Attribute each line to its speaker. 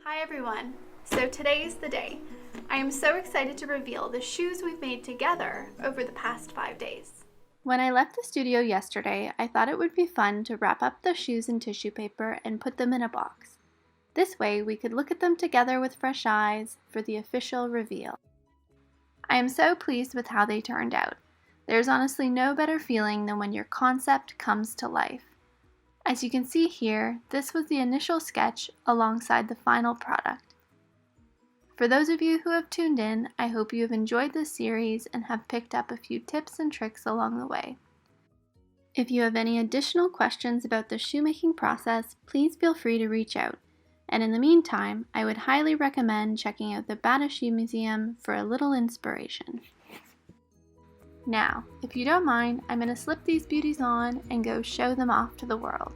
Speaker 1: Hi everyone! So today's the day. I am so excited to reveal the shoes we've made together over the past 5 days.
Speaker 2: When I left the studio yesterday, I thought it would be fun to wrap up the shoes in tissue paper and put them in a box. This way we could look at them together with fresh eyes for the official reveal. I am so pleased with how they turned out. There's honestly no better feeling than when your concept comes to life. As you can see here, this was the initial sketch alongside the final product. For those of you who have tuned in, I hope you have enjoyed this series and have picked up a few tips and tricks along the way. If you have any additional questions about the shoemaking process, please feel free to reach out. And in the meantime, I would highly recommend checking out the Bata Shoe Museum for a little inspiration. Now, if you don't mind, I'm going to slip these beauties on and go show them off to the world.